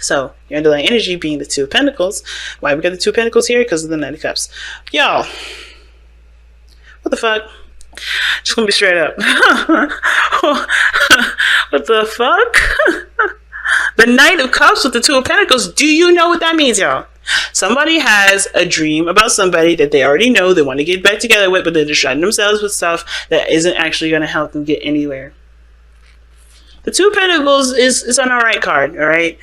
So your underlying energy being the Two of Pentacles. Why we got the Two of Pentacles here? Because of the Knight of Cups. Y'all, what the fuck? Just gonna be straight up. What the fuck? The Knight of Cups with the Two of Pentacles. Do you know what that means, y'all? Somebody has a dream about somebody that they already know they want to get back together with, but they're distracting themselves with stuff that isn't actually going to help them get anywhere. The Two of Pentacles is an alright card, alright?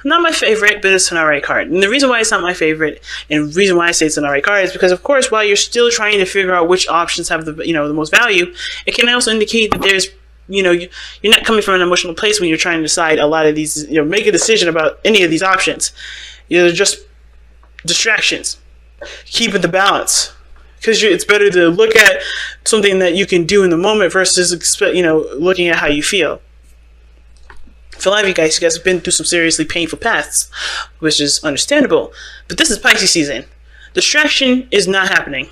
Not my favorite, but it's an alright card. And the reason why it's not my favorite, and the reason why I say it's an alright card, is because, of course, while you're still trying to figure out which options have the most value, it can also indicate that there's, you're not coming from an emotional place when you're trying to decide a lot of these, make a decision about any of these options. They're just distractions. Keeping the balance. Because it's better to look at something that you can do in the moment versus, looking at how you feel. For a lot of you guys have been through some seriously painful paths, which is understandable. But this is Pisces season. Distraction is not happening.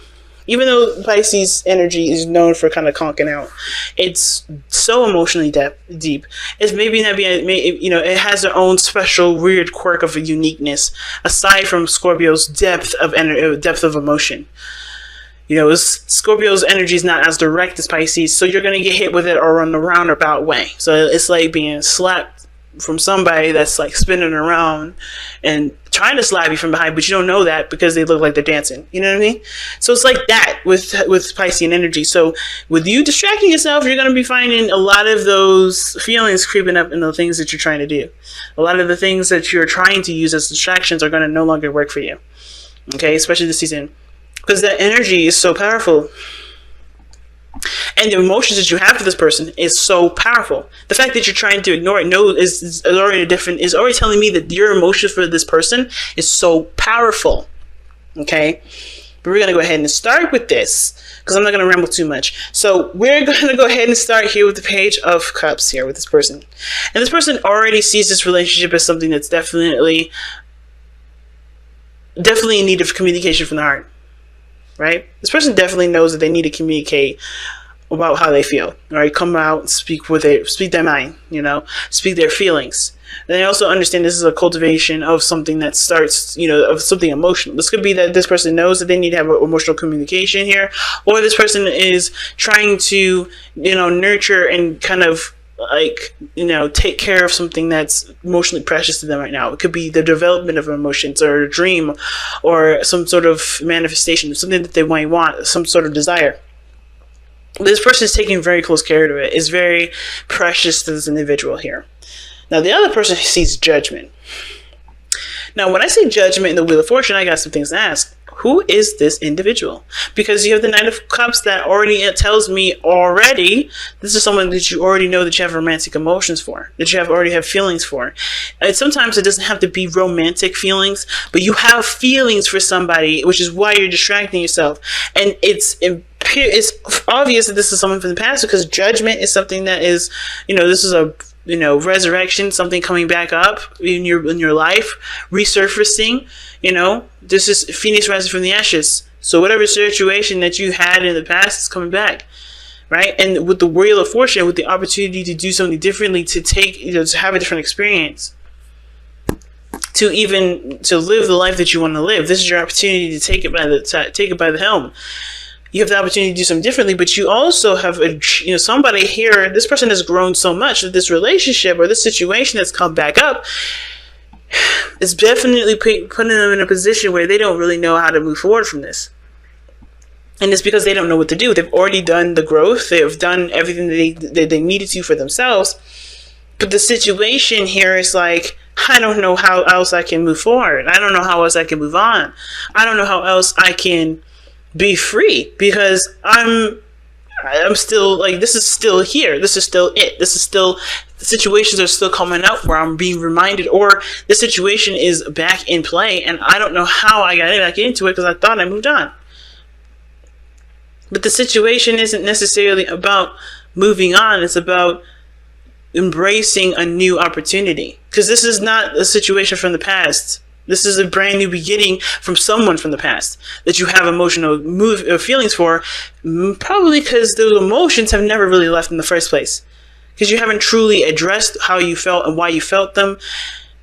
Even though Pisces energy is known for kind of conking out, it's so emotionally deep. It's maybe not being, it has their own special weird quirk of a uniqueness, aside from Scorpio's depth of emotion. Scorpio's energy is not as direct as Pisces, so you're going to get hit with it or in a roundabout way. So it's like being slapped from somebody that's like spinning around and trying to slap you from behind, but you don't know that because they look like they're dancing. You know what I mean? So it's like that with Piscean energy. So with you distracting yourself, you're going to be finding a lot of those feelings creeping up in the things that you're trying to do. A lot of the things that you're trying to use as distractions are going to no longer work for you. Okay, especially this season. Because that energy is so powerful. And the emotions that you have for this person is so powerful. The fact that you're trying to ignore it is already telling me that your emotions for this person is so powerful. Okay? But we're going to go ahead and start with this, because I'm not going to ramble too much. So we're going to go ahead and start here with the Page of Cups here with this person. And this person already sees this relationship as something that's definitely in need of communication from the heart. Right? This person definitely knows that they need to communicate about how they feel. Right? Come out and speak their mind, speak their feelings. And they also understand this is a cultivation of something that starts, of something emotional. This could be that this person knows that they need to have emotional communication here, or this person is trying to, nurture and kind of take care of something that's emotionally precious to them right now. It could be the development of emotions, or a dream, or some sort of manifestation, something that they might want, some sort of desire. This person is taking very close care of it. It's very precious to this individual here. Now, the other person sees judgment. Now, when I say judgment in the Wheel of Fortune, I got some things to ask. Who is this individual? Because you have the Knight of Cups that already tells me this is someone that you already know that you have romantic emotions for, that you already have feelings for. And sometimes it doesn't have to be romantic feelings, but you have feelings for somebody, which is why you're distracting yourself. And it's obvious that this is someone from the past, because judgment is something that is, this is a resurrection, something coming back up in your life, resurfacing. This is Phoenix rising from the ashes. So whatever situation that you had in the past is coming back, right? And with the Wheel of Fortune, with the opportunity to do something differently, to take, to have a different experience, to live the life that you want to live. This is your opportunity to take it by the helm. You have the opportunity to do something differently, but you also have somebody here. This person has grown so much that this relationship or this situation that's come back up is definitely putting them in a position where they don't really know how to move forward from this. And it's because they don't know what to do. They've already done the growth. They've done everything that they needed to for themselves. But the situation here is like, I don't know how else I can move forward. I don't know how else I can move on. I don't know how else I can be free, because I'm still like, this is still here. This is still it. This is still, the situations are still coming up where I'm being reminded, or the situation is back in play and I don't know how I got back into it because I thought I moved on. But the situation isn't necessarily about moving on. It's about embracing a new opportunity, because this is not a situation from the past. This is a brand new beginning from someone from the past that you have emotional feelings for, probably because those emotions have never really left in the first place, because you haven't truly addressed how you felt and why you felt them.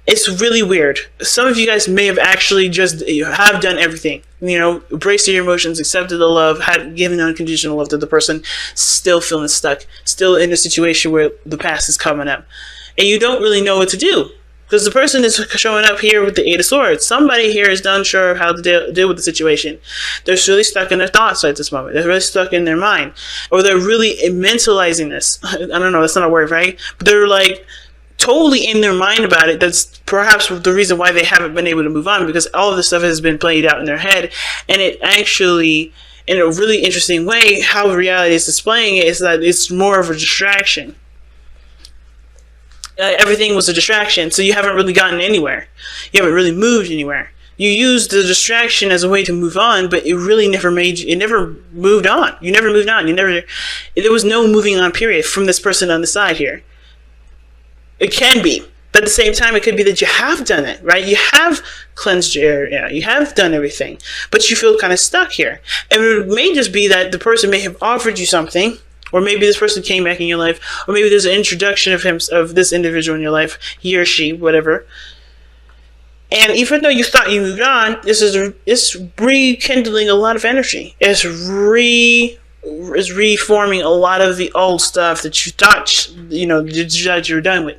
It's really weird. Some of you guys may have actually just have done everything. Embraced your emotions, accepted the love, had given unconditional love to the person, still feeling stuck, still in a situation where the past is coming up. And you don't really know what to do. Because the person is showing up here with the Eight of Swords. Somebody here is unsure of how to deal with the situation. They're really stuck in their thoughts at this moment. They're really stuck in their mind. Or they're really mentalizing this. I don't know, that's not a word, right? But they're like totally in their mind about it. That's perhaps the reason why they haven't been able to move on, because all of this stuff has been played out in their head. And it actually, in a really interesting way, how reality is displaying it is that it's more of a distraction. Everything was a distraction, so you haven't really gotten anywhere. You haven't really moved anywhere. You used the distraction as a way to move on, but it really never moved on. You never moved on. There was no moving on period from this person on the side here. It can be, but at the same time, it could be that you have done it, right? You have cleansed your area. You have done everything, but you feel kind of stuck here. And it may just be that the person may have offered you something, or maybe this person came back in your life, or maybe there's an introduction of this individual in your life, he or she, whatever. And even though you thought you moved on, it's rekindling a lot of energy. It's reforming a lot of the old stuff that you thought that you were done with.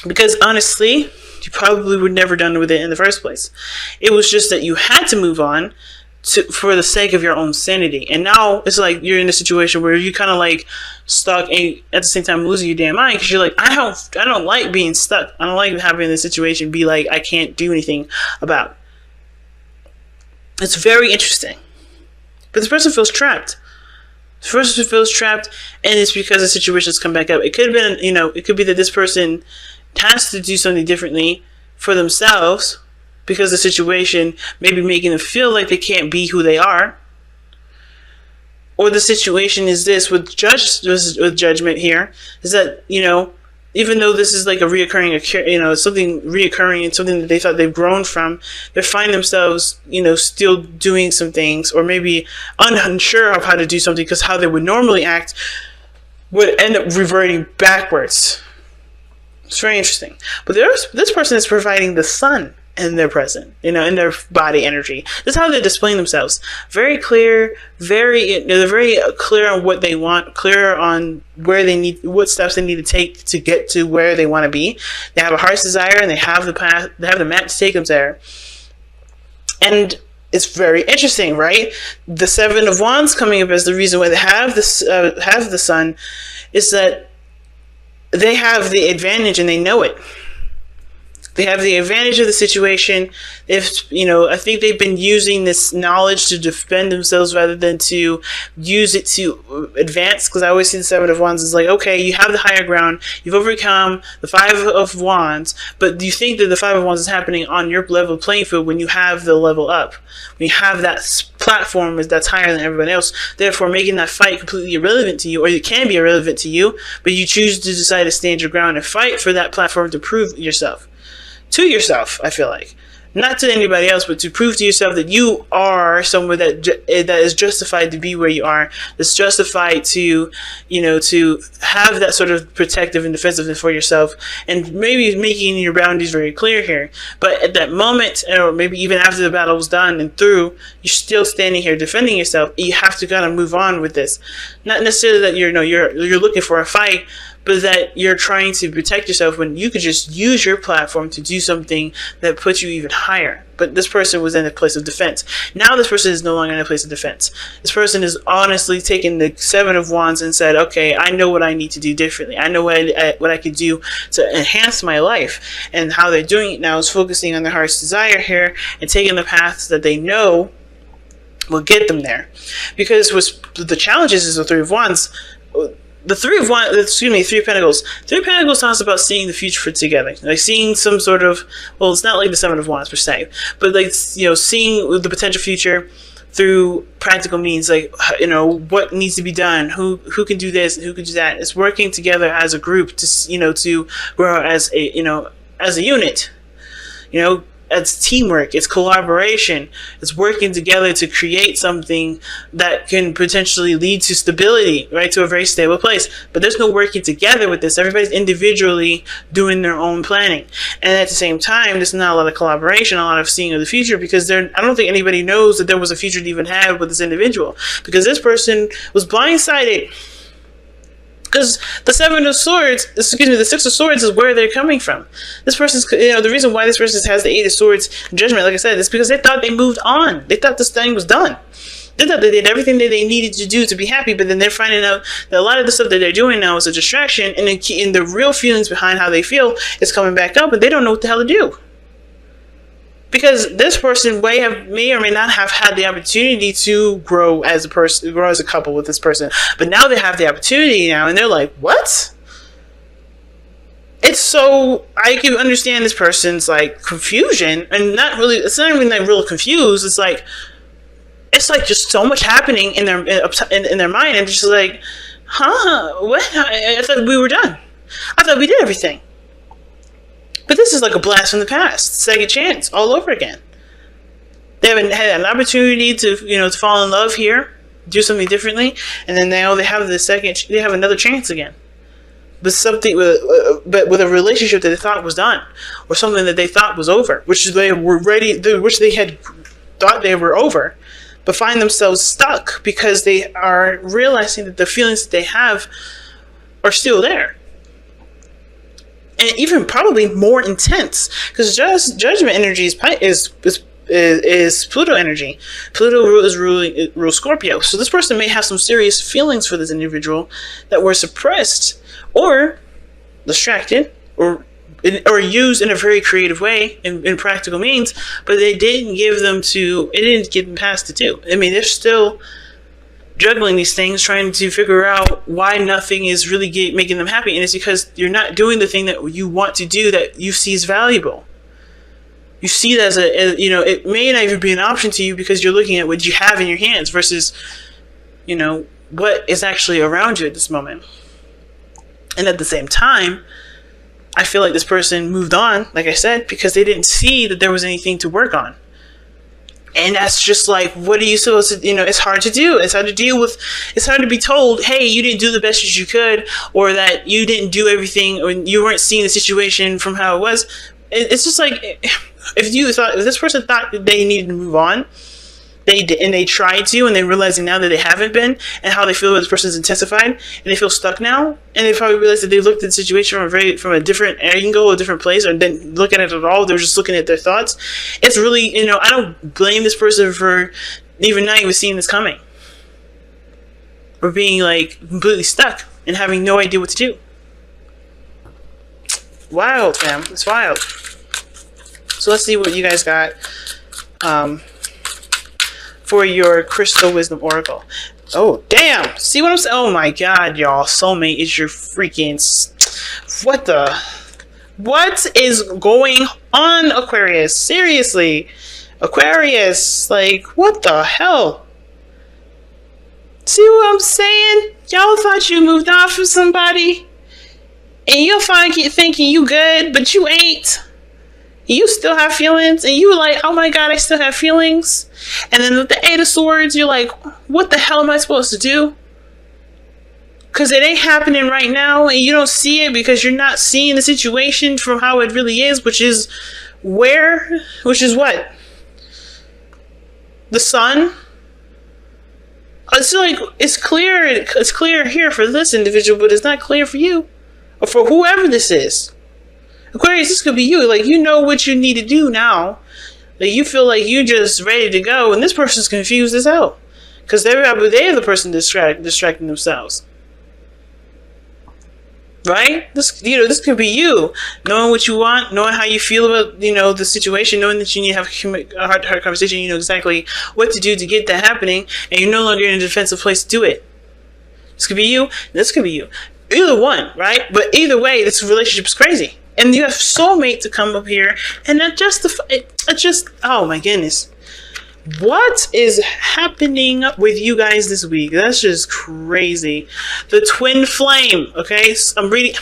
Because honestly, you probably were never done with it in the first place. It was just that you had to move on for the sake of your own sanity. And now it's like you're in a situation where you kind of like stuck and at the same time losing your damn mind, because you're like, I don't like being stuck. I don't like having this situation be like I can't do anything about. It's very interesting. But this person feels trapped. This person feels trapped, and it's because the situation's come back up. It could have been, it could be that this person has to do something differently for themselves because the situation may be making them feel like they can't be who they are. Or the situation is this with judgment here, is that, even though this is like a reoccurring, something reoccurring and something that they thought they've grown from, they find themselves, still doing some things, or maybe unsure of how to do something because how they would normally act would end up reverting backwards. It's very interesting. But this person is providing the sun in their present, in their body energy. This is how they're displaying themselves. Very clear, they're very clear on what they want, clear on what steps they need to take to get to where they want to be. They have a heart's desire, and they have the path, they have the map to take them there. And it's very interesting, right? The Seven of Wands coming up as the reason why they have this, have the sun, is that they have the advantage and they know it. They have the advantage of the situation. I think they've been using this knowledge to defend themselves rather than to use it to advance. Because I always see the Seven of Wands as like, okay, you have the higher ground. You've overcome the Five of Wands. But do you think that the Five of Wands is happening on your level playing field when you have the level up? When you have that platform that's higher than everyone else, therefore making that fight completely irrelevant to you, or it can be irrelevant to you, but you choose to decide to stand your ground and fight for that platform to prove yourself. To yourself, I feel like. Not to anybody else, but to prove to yourself that you are someone that is justified to be where you are, that's justified to, to have that sort of protective and defensiveness for yourself, and maybe making your boundaries very clear here. But at that moment, or maybe even after the battle was done and through, you're still standing here defending yourself. You have to kind of move on with this. Not necessarily that you're looking for a fight, but that you're trying to protect yourself when you could just use your platform to do something that puts you even higher. But this person was in a place of defense. Now this person is no longer in a place of defense. This person is honestly taking the Seven of Wands and said, okay, I know what I need to do differently. I know what I could do to enhance my life. And how they're doing it now is focusing on their heart's desire here and taking the paths that they know will get them there. Because the challenges is the Three of Wands. The Three of Pentacles. Three of Pentacles talks about seeing the future together, like seeing some sort of, well, it's not like the Seven of Wands per se, but like seeing the potential future through practical means, like what needs to be done, who can do this, who can do that. It's working together as a group to to grow as a as a unit. it's teamwork, it's collaboration, it's working together to create something that can potentially lead to stability, right, to a very stable place. But there's no working together with this. Everybody's individually doing their own planning, and at the same time, there's not a lot of collaboration, a lot of seeing of the future, because I don't think anybody knows that there was a future to even have with this individual, because this person was blindsided. Because the the Six of Swords is where they're coming from. This person's, the reason why this person has the Eight of Swords Judgment, like I said, is because they thought they moved on. They thought this thing was done. They thought they did everything that they needed to do to be happy, but then they're finding out that a lot of the stuff that they're doing now is a distraction, and the real feelings behind how they feel is coming back up, and they don't know what the hell to do. Because this person may or may not have had the opportunity to grow as a person, grow as a couple with this person. But now they have the opportunity now, and they're like, what? I can understand this person's like confusion, and it's not even like real confused. It's like just so much happening in their mind, and just like, what? I thought we were done. I thought we did everything. But this is like a blast from the past, second chance, all over again. They haven't had an opportunity to fall in love here, do something differently, and then now they have they have another chance again. But with a relationship that they thought was done, or something that they thought was over, which they had thought they were over, but find themselves stuck because they are realizing that the feelings that they have are still there. And even probably more intense, because judgment energy is Pluto energy. Pluto rules Scorpio. So this person may have some serious feelings for this individual that were suppressed or distracted or used in a very creative way in practical means, but it didn't get them past the two. I mean, they're still juggling these things, trying to figure out why nothing is really making them happy, and it's because you're not doing the thing that you want to do that you see as valuable. You see that as it may not even be an option to you because you're looking at what you have in your hands versus what is actually around you at this moment. And at the same time, I feel like this person moved on, like I said, because they didn't see that there was anything to work on. And that's just like, what are you supposed to, it's hard to do. It's hard to deal with. It's hard to be told, hey, you didn't do the best as you could, or that you didn't do everything, or you weren't seeing the situation from how it was. It's just like, if this person thought that they needed to move on, they did, and they tried to, and they're realizing now that they haven't been, and how they feel that this person's intensified, and they feel stuck now, and they probably realize that they looked at the situation from a different angle, a different place, or didn't look at it at all. They're just looking at their thoughts. It's really, I don't blame this person for even not even seeing this coming, or being like completely stuck and having no idea what to do. Wild, fam. It's wild. So let's see what you guys got for your Crystal Wisdom Oracle. Oh, damn. See what I'm saying? Oh my god, y'all. Soulmate is your freaking... What is going on, Aquarius? Seriously. Aquarius. Like, what the hell? See what I'm saying? Y'all thought you moved on from somebody? And you'll find thinking you good, but you ain't. You still have feelings, and you like, oh my god, I still have feelings. And then with the Eight of Swords, you're like, what the hell am I supposed to do? Because it ain't happening right now, and you don't see it because you're not seeing the situation from how it really is, which is what? The Sun? It's like, it's clear here for this individual, but it's not clear for you, or for whoever this is. Aquarius, this could be you. Like, you know what you need to do now. Like, you feel like you're just ready to go, and this person's confused as hell. Because they're the person distracting themselves. Right? This could be you. Knowing what you want, knowing how you feel about, the situation, knowing that you need to have a hard conversation, you know exactly what to do to get that happening, and you're no longer in a defensive place to do it. This could be you, this could be you. Either one, right? But either way, this relationship is crazy. And you have soulmate to come up here and not justify it. Oh my goodness. What is happening with you guys this week? That's just crazy. The twin flame, okay? I'm reading.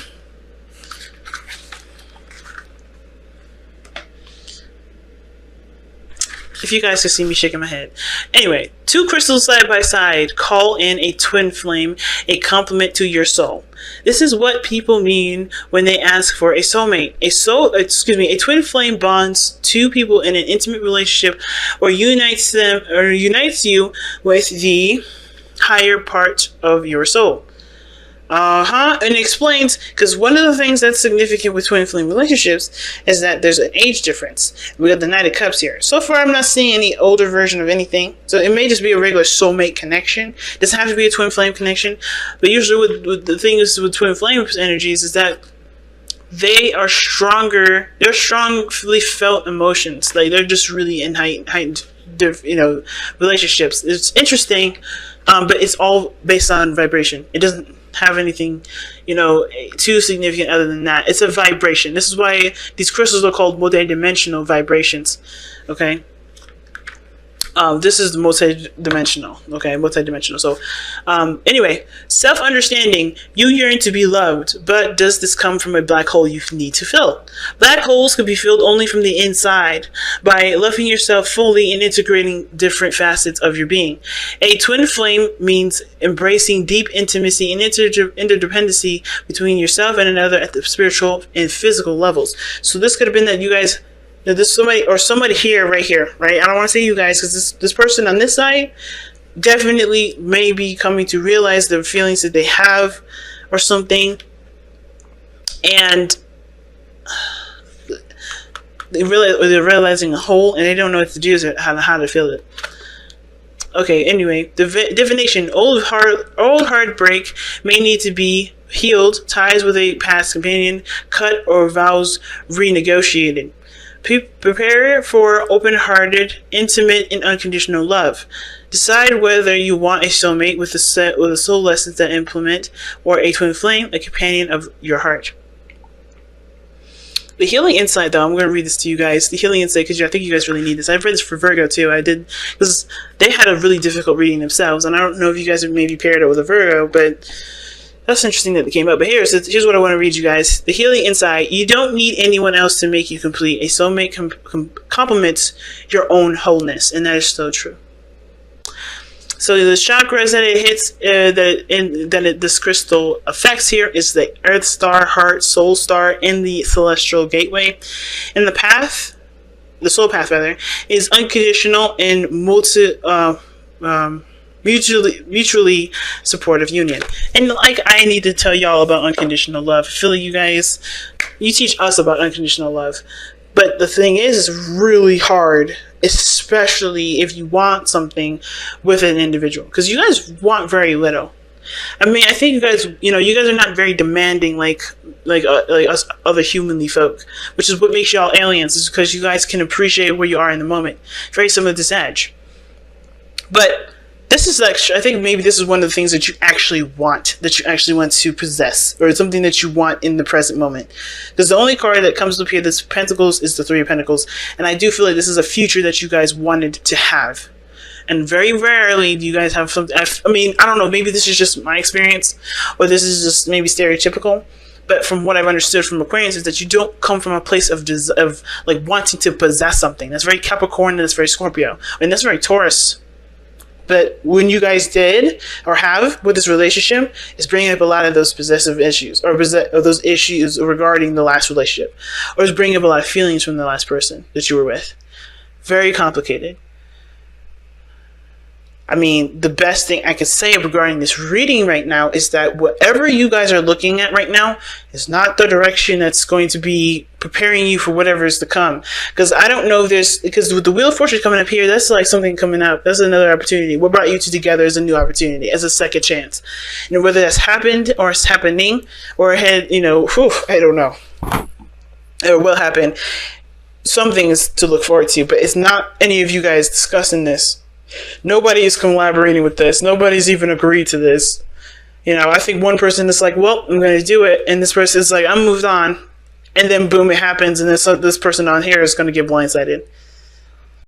If you guys can see me shaking my head. Anyway, two crystals side by side call in a twin flame, a complement to your soul. This is what people mean when they ask for a soulmate. A twin flame bonds two people in an intimate relationship or unites you with the higher part of your soul. And it explains, because one of the things that's significant with twin flame relationships is that there's an age difference. We got the Knight of Cups here. So far, I'm not seeing any older version of anything. So it may just be a regular soulmate connection. It doesn't have to be a twin flame connection. But usually with the things with twin flame energies is that they are stronger. They're strongly felt emotions. Like, they're just really in heightened relationships. It's interesting, but it's all based on vibration. It doesn't have anything, too significant other than that. It's a vibration. This is why these crystals are called multi-dimensional vibrations. Okay. This is multi-dimensional. Okay, multi-dimensional. So, anyway, self-understanding. You yearn to be loved, but does this come from a black hole you need to fill? Black holes can be filled only from the inside by loving yourself fully and integrating different facets of your being. A twin flame means embracing deep intimacy and interdependency between yourself and another at the spiritual and physical levels. So this could have been that you guys. There's somebody here, right? I don't want to say you guys, because this person on this side definitely may be coming to realize the feelings that they have or something, and they're realizing a hole and they don't know what to do, how to fill it. Okay, anyway, the definition: old heartbreak may need to be healed, ties with a past companion cut, or vows renegotiated. Prepare for open-hearted, intimate, and unconditional love. Decide whether you want a soulmate with a soul lessons that implement, or a twin flame, a companion of your heart. The healing insight, though, I'm going to read this to you guys. The healing insight, because I think you guys really need this. I've read this for Virgo, too. I did, because they had a really difficult reading themselves, and I don't know if you guys have maybe paired it with a Virgo, but that's interesting that it came up. But here's what I want to read you guys. The healing insight. You don't need anyone else to make you complete. A soulmate complements your own wholeness, and that is so true. So the chakras that it hits, this crystal affects here is the Earth Star, Heart, Soul Star, and the Celestial Gateway. And the path, the soul path rather, is unconditional and mutually supportive union. And like, I need to tell y'all about unconditional love. I feel like you guys, you teach us about unconditional love, but the thing is, it's really hard, especially if you want something with an individual, because you guys want very little. I mean, I think you guys are not very demanding like us other humanly folk, which is what makes y'all aliens, is because you guys can appreciate where you are in the moment. Very similar to Sag. But this is actually, I think maybe this is one of the things that you actually want to possess, or something that you want in the present moment. Because the only card that comes up here that's Pentacles is the Three of Pentacles, and I do feel like this is a future that you guys wanted to have. And very rarely do you guys have something. I mean, I don't know, maybe this is just my experience, or this is just maybe stereotypical, but from what I've understood from Aquarius is that you don't come from a place of like wanting to possess something. That's very Capricorn, and that's very Scorpio, and that's very Taurus. But when you guys did, or have, with this relationship, it's bringing up a lot of those possessive issues, or those issues regarding the last relationship, or it's bringing up a lot of feelings from the last person that you were with. Very complicated. I mean, the best thing I can say regarding this reading right now is that whatever you guys are looking at right now is not the direction that's going to be preparing you for whatever is to come. Because I don't know if there's, because with the Wheel of Fortune coming up here, that's like something coming up. That's another opportunity. What brought you two together is a new opportunity, as a second chance. And whether that's happened, or it's happening, or it had, I don't know. It will happen. Something is to look forward to, but it's not any of you guys discussing this. Nobody is collaborating with this. Nobody's even agreed to this. I think one person is like, well, I'm going to do it. And this person is like, I'm moved on. And then boom, it happens. And this person on here is going to get blindsided.